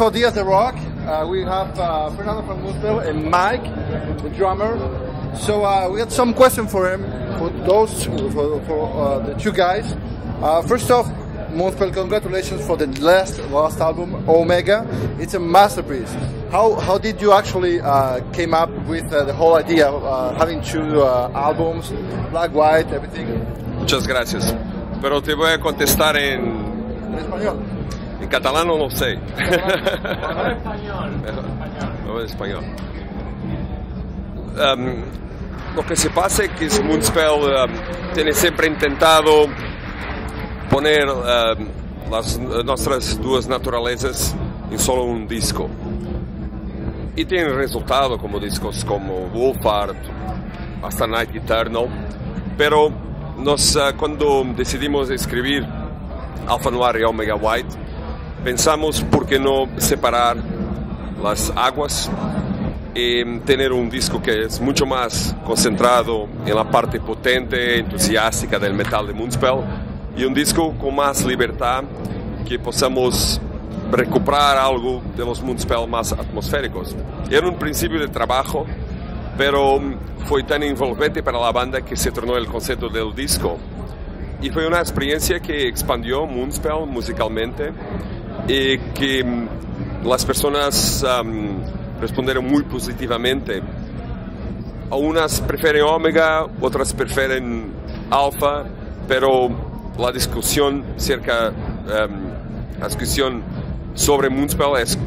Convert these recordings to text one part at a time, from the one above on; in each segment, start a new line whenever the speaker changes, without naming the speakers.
for Diaz the Rock. We have Fernando from Moonspell and Mike, the drummer. So we had some question for him, for the two guys. First off, Moonspell, congratulations for the last album, Omega. It's a masterpiece. How did you actually came up with the whole idea of having two albums, black, white, everything?
Muchas gracias. Pero te voy a contestar
¿En español?
en catalán, no lo sé.
En español.
No, en español. Lo que se pasa es que Moonspell tiene siempre intentado poner nuestras dos naturalezas en solo un disco. Y tiene resultado como discos como Wolfart, hasta Night Eternal. Pero cuando decidimos escribir Alpha Noir y Omega White, pensamos por qué no separar las aguas y tener un disco que es mucho más concentrado en la parte potente, entusiástica del metal de Moonspell, y un disco con más libertad, que podamos recuperar algo de los Moonspell más atmosféricos. Era un principio de trabajo, pero fue tan envolvente para la banda que se tornó el concepto del disco. Y fue una experiencia que expandió Moonspell musicalmente y que las personas respondieron muy positivamente. Unas prefieren Omega, otras prefieren Alpha, pero la discusión sobre Moonspell es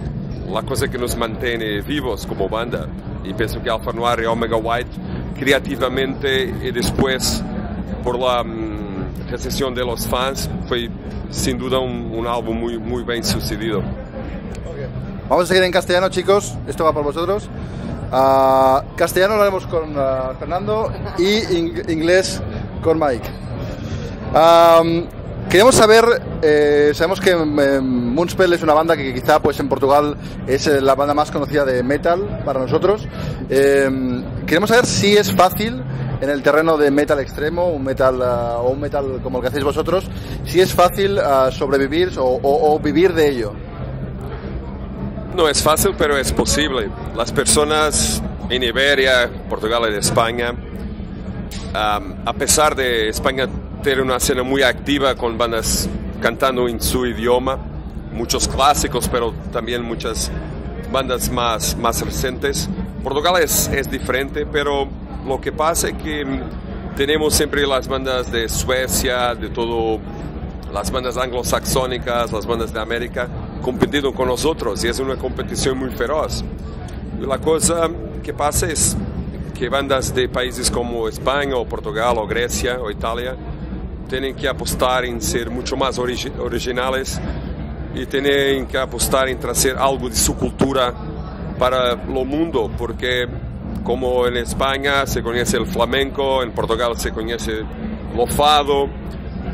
la cosa que nos mantiene vivos como banda. Y pienso que Alpha Noir y Omega White, creativamente y después por la recepción de los fans, fue sin duda un álbum muy bien sucedido.
Okay. Vamos a seguir en castellano, chicos. Esto va por vosotros. Castellano lo haremos con Fernando y inglés con Mike. Queremos saber, sabemos que Moonspell es una banda que quizá pues en Portugal es la banda más conocida de metal para nosotros. Queremos saber si es fácil en el terreno de metal extremo, un metal como el que hacéis vosotros, si es fácil sobrevivir o vivir de ello.
No es fácil, pero es posible. Las personas en Iberia, Portugal y España, a pesar de España tener una escena muy activa con bandas cantando en su idioma, muchos clásicos, pero también muchas bandas más recientes. Portugal es diferente, pero lo que pasa es que tenemos siempre las bandas de Suecia, de todo, las bandas anglosaxónicas, las bandas de América, compitiendo con nosotros, y es una competición muy feroz. Y la cosa que pasa es que bandas de países como España o Portugal o Grecia o Italia tienen que apostar en ser mucho más originales y tienen que apostar en traer algo de su cultura para el mundo, porque como en España se conoce el flamenco, en Portugal se conoce lo fado,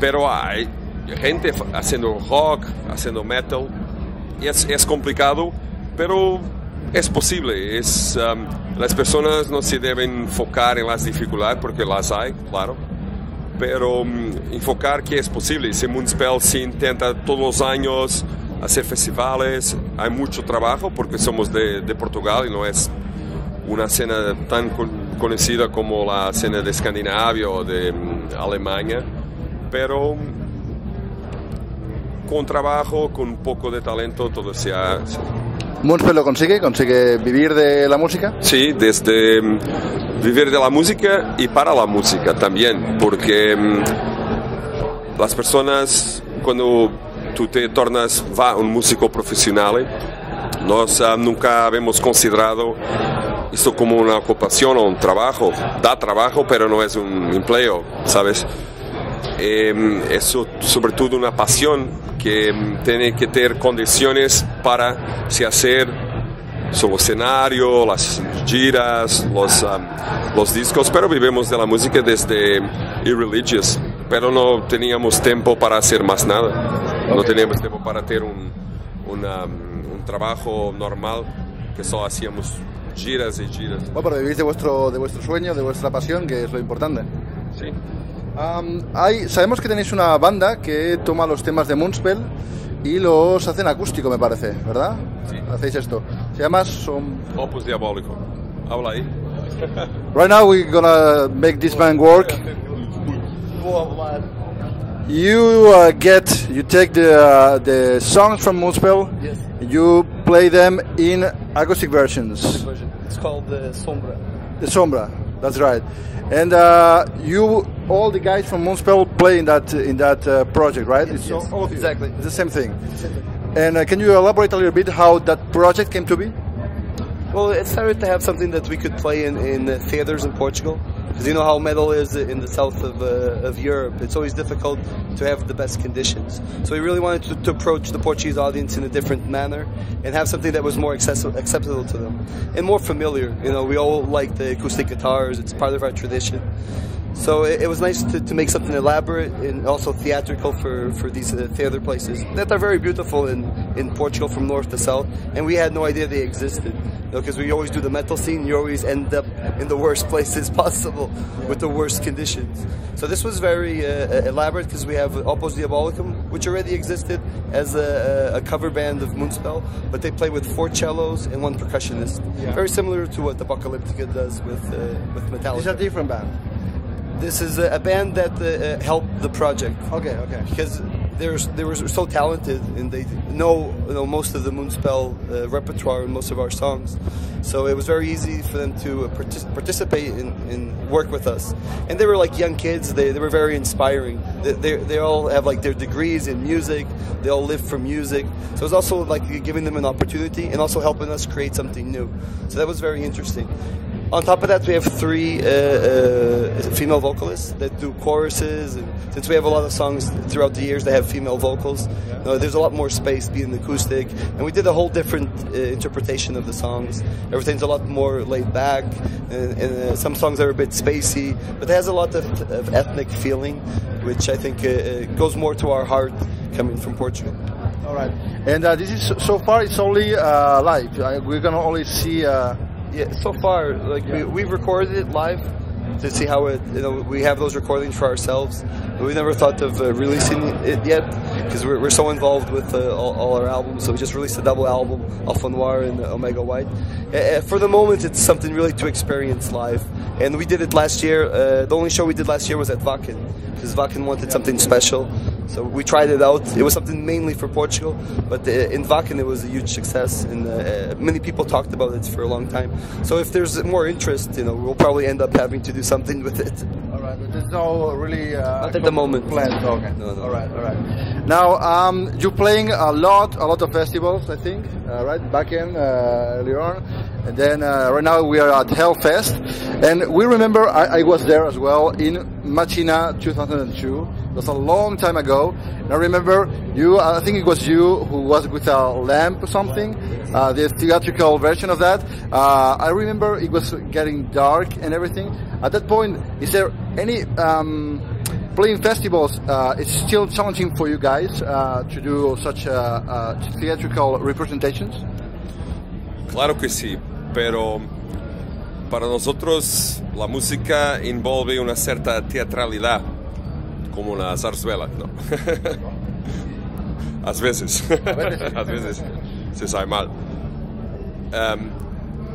pero hay gente haciendo rock, haciendo metal, y es complicado, pero es posible. Las personas no se deben enfocar en las dificultades, porque las hay, claro, pero enfocar que es posible. Si Moonspell se intenta todos los años hacer festivales, hay mucho trabajo porque somos de Portugal y no es una escena tan conocida como la escena de Escandinavia o de Alemania, pero con trabajo, con un poco de talento, todo se hace.
¿Moonspell lo consigue vivir de la música?
Sí, desde vivir de la música y para la música también, porque las personas, cuando tú te tornas un músico profesional, nunca habíamos considerado esto como una ocupación o un trabajo. Da trabajo, pero no es un empleo, ¿sabes? Es sobre todo una pasión que tiene que tener condiciones para hacer su escenario, las giras, los discos, pero vivimos de la música desde Irreligious, pero no teníamos tiempo para hacer más nada. No teníamos tiempo para tener un trabajo normal, que solo hacíamos giras y giras.
Bueno, pero vivís de vuestro sueño, de vuestra pasión, que es lo importante.
Sí.
Sabemos que tenéis una banda que toma los temas de Moonspell y los hacen acústico, me parece, ¿verdad?
Sí.
Hacéis esto. Se llama
Opus Diabólico. Habla ahí.
Right now we're gonna make this band work. You take the songs from Moonspell.
Yes.
You play them in acoustic versions.
It's called Sombra.
The Sombra, that's right. And you, all the guys from Moonspell, play in that project, right?
Yes,
It's
yes,
all of you.
exactly.
It's the same thing. And can you elaborate a little bit how that project came to be?
Well, it started to have something that we could play in theaters in Portugal. Because you know how metal is in the south of Europe. It's always difficult to have the best conditions. So we really wanted to approach the Portuguese audience in a different manner and have something that was more acceptable to them and more familiar. You know, we all like the acoustic guitars. It's part of our tradition. So it was nice to make something elaborate and also theatrical for these theater places that are very beautiful in Portugal from north to south. And we had no idea they existed. Because we always do the metal scene, you always end up in the worst places possible with the worst conditions. So this was very elaborate because we have Opus Diabolicum, which already existed as a cover band of Moonspell, but they play with 4 cellos and 1 percussionist. Yeah. Very similar to what Apocalyptica does with Metallica.
It's a different band.
This is a band that helped the project.
Okay.
Because they were so talented and they know most of the Moonspell repertoire and most of our songs. So it was very easy for them to participate and work with us. And they were like young kids. They were very inspiring. They all have like their degrees in music. They all live for music. So it was also like giving them an opportunity and also helping us create something new. So that was very interesting. On top of that, we have 3 female vocalists that do choruses, and since we have a lot of songs throughout the years that have female vocals, there's a lot more space being acoustic, and we did a whole different interpretation of the songs. Everything's a lot more laid back, and some songs are a bit spacey, but it has a lot of ethnic feeling, which I think goes more to our heart coming from Portugal.
All right, and this is so far it's only live. We're gonna only see.
Yeah, so far, we've recorded it live to see how it. We have those recordings for ourselves. But we never thought of releasing it yet because we're so involved with all our albums. So we just released a double album, Alpha Noir and Omega White. For the moment, it's something really to experience live. And we did it last year. The only show we did last year was at Wacken because Wacken wanted something special. So we tried it out. It was something mainly for Portugal, but in Wacken it was a huge success, and many people talked about it for a long time. So if there's more interest, we'll probably end up having to do something with it.
All right, but there's no really
not at the moment.
Plans. Okay.
No.
All right. Now you're playing a lot of festivals, I think. Right, back in earlier on, and then right now we are at Hellfest, and we remember I was there as well in Machina 2002. It was a long time ago. And I remember you, I think it was you who was with a lamp or something, the theatrical version of that. I remember it was getting dark and everything. At that point, is there any playing festivals? It's still challenging for you guys to do such theatrical representations?
Claro que sí, pero para nosotros la música envolve una cierta teatralidad. Como una zarzuela, ¿no? A veces se sabe mal.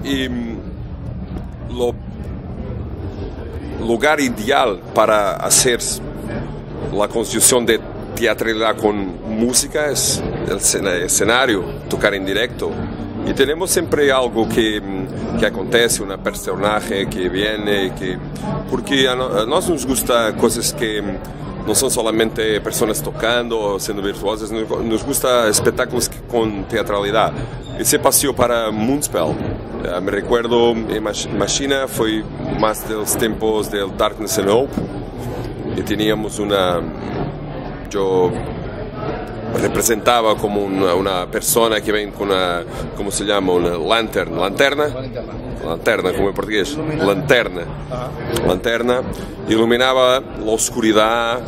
Y lo lugar ideal para hacer la construcción de teatralidad con música es el escenario, tocar en directo. Y tenemos siempre algo que acontece, un personaje que viene, porque a nós nos gusta cosas que no son solamente personas tocando o siendo virtuosas, nos gusta espectáculos con teatralidad. Ese pasó para Moonspell. Me recuerdo en Machina fue más de los tiempos del Darkness and Hope y teníamos yo representaba como una persona que ven con una, ¿cómo se llama? Una lanterna, como en portugués, lanterna, iluminaba la oscuridad,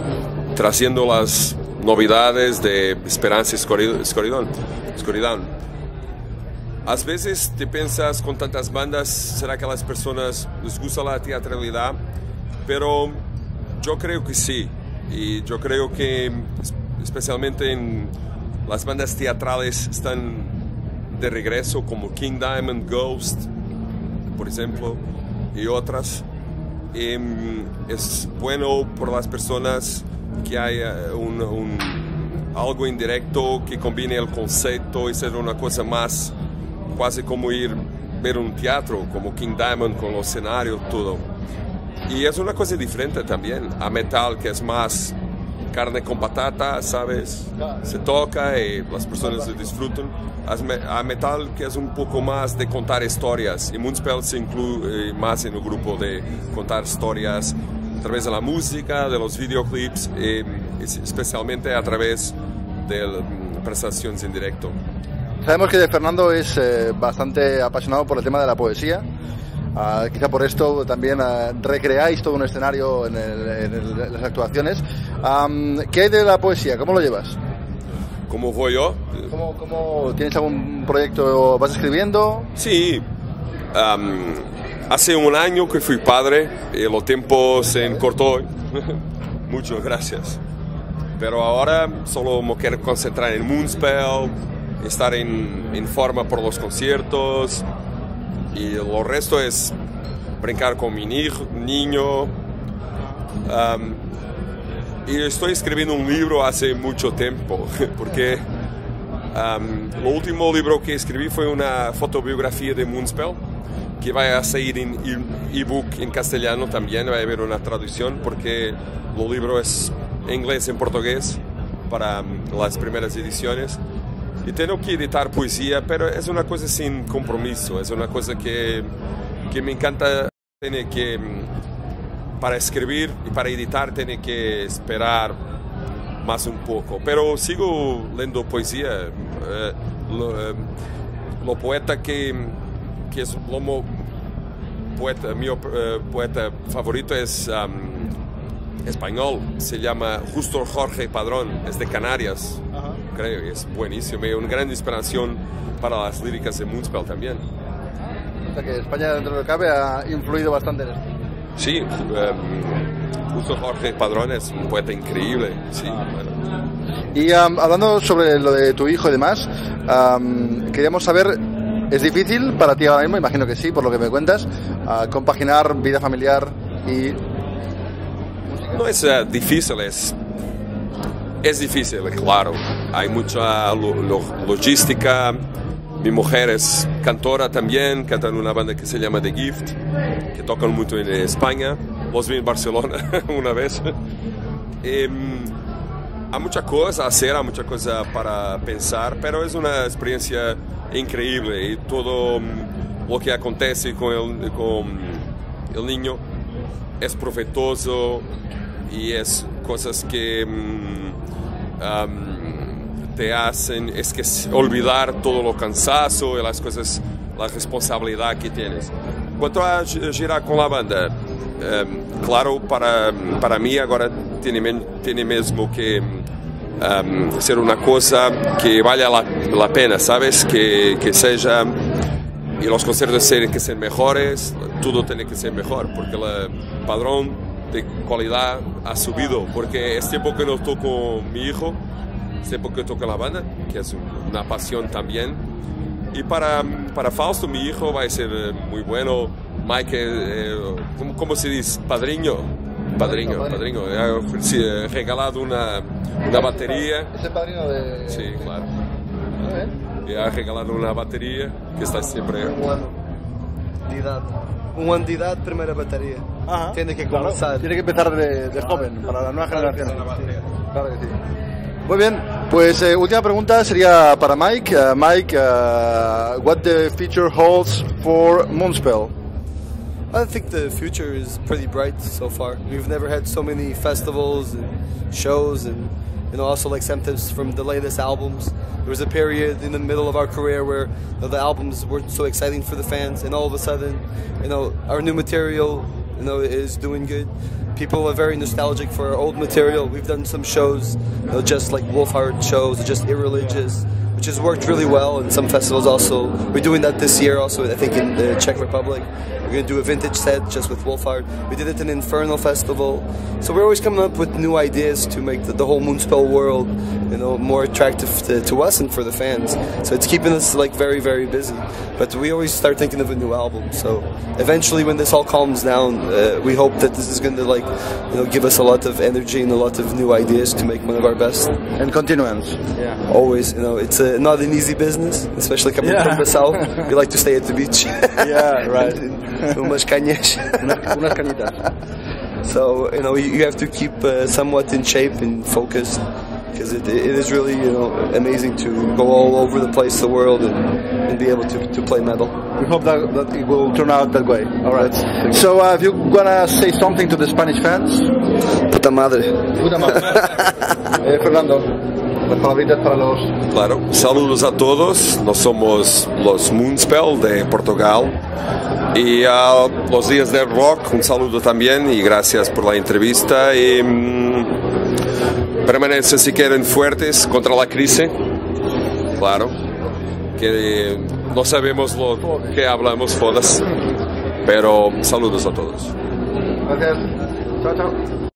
trayendo las novedades de esperanza y oscuridad. A veces te piensas con tantas bandas, ¿será que a las personas les gusta la teatralidad? Pero yo creo que sí, y yo creo que especialmente en las bandas teatrales están de regreso, como King Diamond, Ghost, por ejemplo, y otras. Es bueno por las personas que haya algo indirecto que combine el concepto y sea una cosa más, casi como ver un teatro, como King Diamond con los escenarios, todo. Y es una cosa diferente también a metal, que es más carne con patata, ¿sabes? Se toca y las personas se disfrutan. A metal, que es un poco más de contar historias. Y Moonspell se incluye más en el grupo de contar historias a través de la música, de los videoclips, especialmente a través de prestaciones en directo.
Sabemos que Fernando es bastante apasionado por el tema de la poesía. Quizá por esto también recreáis todo un escenario en las actuaciones. ¿Qué hay de la poesía? ¿Cómo lo llevas?
¿Cómo voy yo?
¿Cómo tienes algún proyecto? ¿Vas escribiendo?
Sí. Hace un año que fui padre y el tiempo se encortó. Muchas gracias. Pero ahora solo me quiero concentrar en Moonspell, estar en forma por los conciertos, y lo resto es brincar con mi niño. Y estoy escribiendo un libro hace mucho tiempo, porque el último libro que escribí fue una fotobiografía de Moonspell, que va a salir en ebook en castellano también, va a haber una traducción, porque el libro es inglés en portugués para las primeras ediciones. Y tengo que editar poesía, pero es una cosa sin compromiso, es una cosa que me encanta. Tiene que, para escribir y para editar, tiene que esperar más un poco. Pero sigo leyendo poesía. Lo poeta que es mi poeta favorito es español, se llama Justo Jorge Padrón, es de Canarias. Ajá. Creo, y es buenísimo, y una gran inspiración para las líricas de Moonspell también.
O sea que España, dentro de lo que cabe, ha influido bastante en esto.
Sí, Justo Jorge Padrón es un poeta increíble. Sí, bueno.
Y hablando sobre lo de tu hijo y demás, queríamos saber, ¿es difícil para ti ahora mismo? Imagino que sí, por lo que me cuentas, compaginar vida familiar y...
No es difícil, es difícil, claro. Hay mucha logística. Mi mujer es cantora también, canta en una banda que se llama The Gift, que tocan mucho en España. Los vi en Barcelona una vez. Hay mucha cosa a hacer, hay mucha cosa para pensar, pero es una experiencia increíble, y todo lo que acontece con el niño es profetoso, y es cosas que te hacen olvidar todo lo cansazo y las cosas, la responsabilidad que tienes. En cuanto a girar con la banda, claro, para mí ahora tiene mesmo que ser una cosa que valga la pena, ¿sabes? Que sea, y los conciertos tienen que ser mejores, todo tiene que ser mejor, porque el padrón de calidad ha subido, porque es tiempo que no toco mi hijo, es tiempo que toco la banda, que es una pasión también. Y para Fausto, mi hijo, va a ser muy bueno. Mike, ¿cómo se dice? Padrino. Sí, regalado una batería.
¿Es el padrino de...?
Sí, claro. Y ha regalado una batería que está siempre...
Un año de edad, primera batería. Ajá. Tiene que comenzar.
Claro, tiene que empezar de joven, para la nueva generación. Claro que sí. Muy bien, pues última pregunta sería para Mike. Mike, what the future holds for Moonspell?
I think the future is pretty bright so far. We've never had so many festivals and shows, and also like symptoms from the latest albums. There was a period in the middle of our career where the albums weren't so exciting for the fans, and all of a sudden, our new material, is doing good. People are very nostalgic for our old material. We've done some shows, just like Wolfhard shows, just irreligious, which has worked really well in some festivals also. We're doing that this year also, I think, in the Czech Republic. We're going to do a vintage set just with Wolfhard. We did it in Infernal Festival. So we're always coming up with new ideas to make the whole Moonspell world, you know, more attractive to us and for the fans. So it's keeping us like very, very busy. But we always start thinking of a new album. So eventually, when this all calms down, we hope that this is going to, like, you know, give us a lot of energy and a lot of new ideas to make one of our best.
And continuance.
Yeah. Always, you know, it's not an easy business, especially coming from the south. We like to stay at the beach.
Yeah, right.
Umas cañas.
Unas cañitas.
So, you know, you have to keep somewhat in shape and focused, because it is really, you know, amazing to go all over the place, the world, and be able to play metal.
We hope that it will turn out that way. All right. So, if you're gonna say something to the Spanish fans,
Puta madre.
puta madre. Fernando, las palabritas para los.
Claro, saludos a todos, nos somos los Moonspell de Portugal y a los días del rock, un saludo también y gracias por la entrevista y permanecen si quieren fuertes contra la crisis, claro, que no sabemos lo que hablamos todas, pero saludos a todos.
Gracias. Chao, chao.